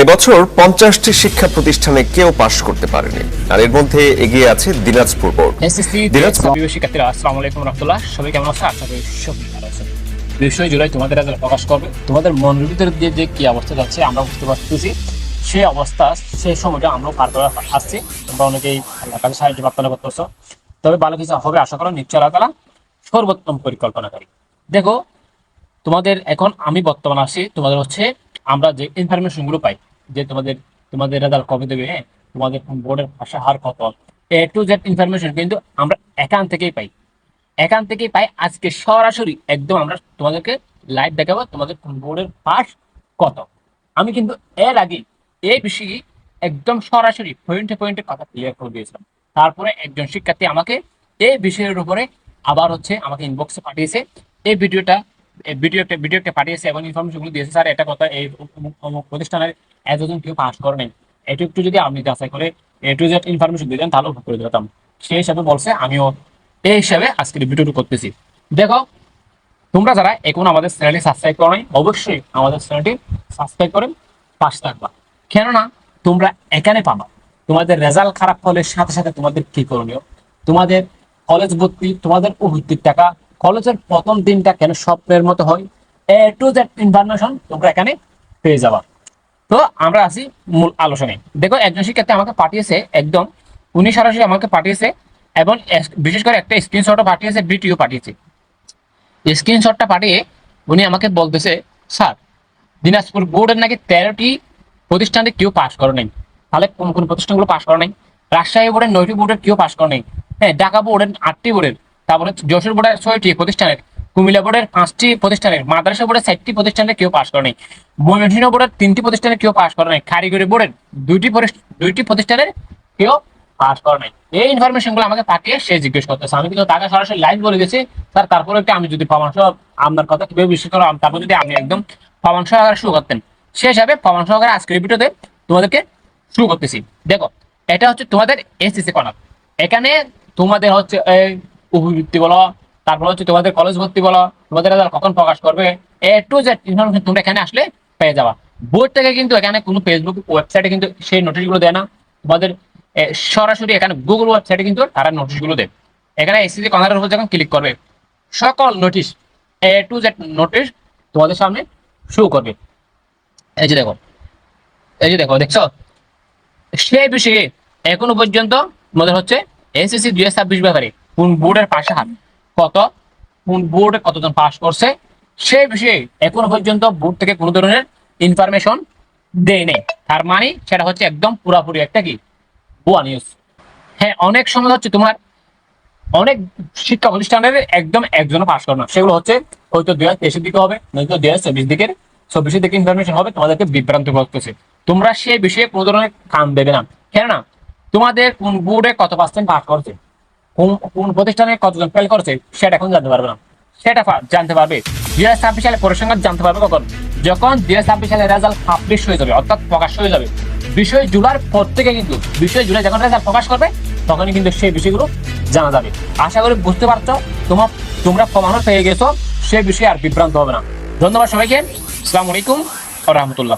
এবছর 50টি শিক্ষা প্রতিষ্ঠানে কেউ পাশ করতে পারেনি, আর এর মধ্যে এগিয়ে আছে দিনাজপুর বোর্ড। দিনাজপুর শিক্ষার্থীরা আসসালামু আলাইকুম রাহমাতুল্লাহ, সবাই কেমন আছো? আশা করি সবাই ভালো আছেন। 20 জুলাই তোমাদের রেজাল্ট প্রকাশ করবে। তোমাদের মনের ভিতরে দিয়ে যে কি অবস্থা যাচ্ছে আমরা বুঝতে পারতেছি। সেই অবস্থা সেই সময়টা আমরা পার করে আসছি। তোমরা অনেকেই আল্লাহর কাছে সাহায্য প্রার্থনা করতেছো, তবে ভালো কিছু হবে আশা করো। নিশ্চয় আল্লাহ তাআলা সর্বোত্তম পরিকল্পনাকারী। দেখো, তোমাদের এখন আমি বর্তমানে আসি, তোমাদের হচ্ছে আমরা যে ইনফরমেশন গুলো পাই যে তোমাদের রেজাল্ট কবে দেবে, হ্যাঁ, তোমাদের বোর্ডের পাশে হার কত, A to Z ইনফরমেশন কিন্তু আমরা এখান থেকেই পাই। আজকে সরাসরি একদম আমরা তোমাদেরকে লাইভ দেখাবো তোমাদের বোর্ডের পাস কত। আমি কিন্তু এর আগে এই বিষয়ে একদম সরাসরি পয়েন্টে কথা ক্লিয়ার করে দিয়েছিলাম। তারপরে একজন শিক্ষার্থী আমাকে এই বিষয়ের উপরে আবার হচ্ছে আমাকে ইনবক্সে পাঠিয়েছে এই ভিডিওটা পাঠিয়েছে এবং ইনফরমেশন গুলো দিয়েছে। স্যার, এটা কথা এই প্রতিষ্ঠানের এতজন কেউ পাস করে নাই, এটা একটু যদি আপনি যাচাই করে A to Z ইনফরমেশন দিতেন তাহলে উপভোগ করে দিতাম। সেই হিসাবে বলছে, আমিও এই হিসাবে আজকের ভিডিওটি করতেছি। দেখো, তোমরা যারা এখন আমাদের চ্যানেলটি সাবস্ক্রাইব করো নাই, অবশ্যই আমাদের চ্যানেলটি সাবস্ক্রাইব করে পাশে থাকবা। কেননা তোমরা এখানে পাবা তোমাদের রেজাল্ট খারাপ হলে সাথে সাথে তোমাদের কি করণীয়, তোমাদের কলেজ ভর্তি, তোমাদের ভর্তির টাকা, কলেজের প্রথম দিনটা কেন স্বপ্নের মতো হয়, A to Z ইনফরমেশন তোমরা এখানে পেয়ে যাবা। তো আমরা আসি মূল আলোচনায়। দেখো, একজন শিক্ষার্থী আমাকে পাঠিয়েছে, একদম উনি সরাসরি আমাকে পাঠিয়েছে এবং বিশেষ করে একটা স্ক্রিনশটও পাঠিয়েছে, ভিডিও পাঠিয়েছে। স্ক্রিনশটটা পাঠিয়ে উনি আমাকে বলতেছে, স্যার, দিনাজপুর বোর্ডের নাকি 13টি প্রতিষ্ঠানে কেউ পাস করে নাই। তাহলে কোন কোন প্রতিষ্ঠানগুলো পাস করে নাই? রাজশাহী বোর্ডের 9টি বোর্ডের কেউ পাস করে নাই, হ্যাঁ, ঢাকা বোর্ডের 8টি বোর্ডের, তারপরে যশোর বোর্ডের 6টি প্রতিষ্ঠানের, কুমিল্লা বোর্ডের 5টি প্রতিষ্ঠানের, মাদ্রাসা বোর্ডের 4টি প্রতিষ্ঠানে কেউ পাস করে নাই, ময়মনসিংহ বোর্ডের 3টি প্রতিষ্ঠানে কেউ পাস করে নাই, কারিগরি বোর্ডের 2টি প্রতিষ্ঠানের কেউ পাস করে নাই। এই ইনফরমেশন গুলো আমাকে পাঠিয়ে সে জিজ্ঞেস করতেছে। আমি কিন্তু তাকে সরাসরি লাইভ বলে গেছি, স্যার, তারপরে একটু আমি যদি প্রমাণ সহ আপনার কথা কিভাবে বিশ্বাস করো, তারপর যদি আপনি একদম প্রমাণ সহকারে শুরু করতেন, সে হিসাবে প্রমাণ সহকারে আজকের ভিডিওতে তোমাদেরকে শুরু করতেছি। দেখো, এটা হচ্ছে তোমাদের এসএসসি কর্নার। এখানে তোমাদের হচ্ছে এই উপবৃত্তি বলো, তারপর হচ্ছে তোমাদের কলেজ ভর্তি বলো, তোমাদের রেজাল্ট কখন প্রকাশ করবে, A to Z ইনফরমেশন তোমরা এখানে আসলে পেয়ে যাবা। বোর্ড থেকে কিন্তু এখানে কোনো ফেসবুক ওয়েবসাইটে কিন্তু সেই নোটিশগুলো দেয় না। তোমাদের সরাসরি এখানে গুগল ওয়েবসাইটে কিন্তু তারা নোটিশগুলো দেয়। এখানে এসএসসি কর্নারের উপর যখন ক্লিক করবে, সকল notice A to Z notice তোমাদের সামনে শো করবে। এই যে দেখো, দেখছো, সেই বিষয়ে এখনো পর্যন্ত আমাদের হচ্ছে এসএসসি 2026 ব্যাপারে কোন বোর্ডের পাশে হার কত, কোন বোর্ডে কতজন পাস করছে, সেই বিষয়ে এখনো পর্যন্ত বোর্ড থেকে কোনো ধরনের ইনফরমেশন দেয় নেই। তার মানে সেটা হচ্ছে একদম পুরাপুরি একটা কি ভুয়া নিউজ। হ্যাঁ, অনেক সময় হচ্ছে তোমার অনেক শিক্ষা প্রতিষ্ঠানের একদম একজনও পাস করে না, সেগুলো হচ্ছে হয়তো 2023-এর দিকে হবে, নয়তো 2024 দিকে ইনফরমেশন হবে, তোমাদেরকে বিভ্রান্ত করতেছে। তোমরা সেই বিষয়ে কোনো ধরনের কান দেবে না। কেননা তোমাদের কোন বোর্ডে কত পার্সেন্ট পাস করছে, কোন প্রতিষ্ঠানে কতজন ফেল করছে, সেটা এখন জানতে পারবে না। সেটা জানতে পারবে 2026 সালে পরিসংখ্যান জানতে পারবে কখন, যখন 2026 সালে রেজাল্ট পাবলিশ হয়ে যাবে, অর্থাৎ প্রকাশ হয়ে যাবে। 20 জুলাই পর থেকে কিন্তু 20 জুলাই যখন রেজাল্ট প্রকাশ করবে তখনই কিন্তু সেই বিষয়গুলো জানা যাবে। আশা করি বুঝতে পারছো, তোমরা প্রমাণও পেয়ে গেছো, সে বিষয়ে আর বিভ্রান্ত হবে না। ধন্যবাদ সবাইকে। আসসালামু আলাইকুম ওয়া রাহমাতুল্লাহ।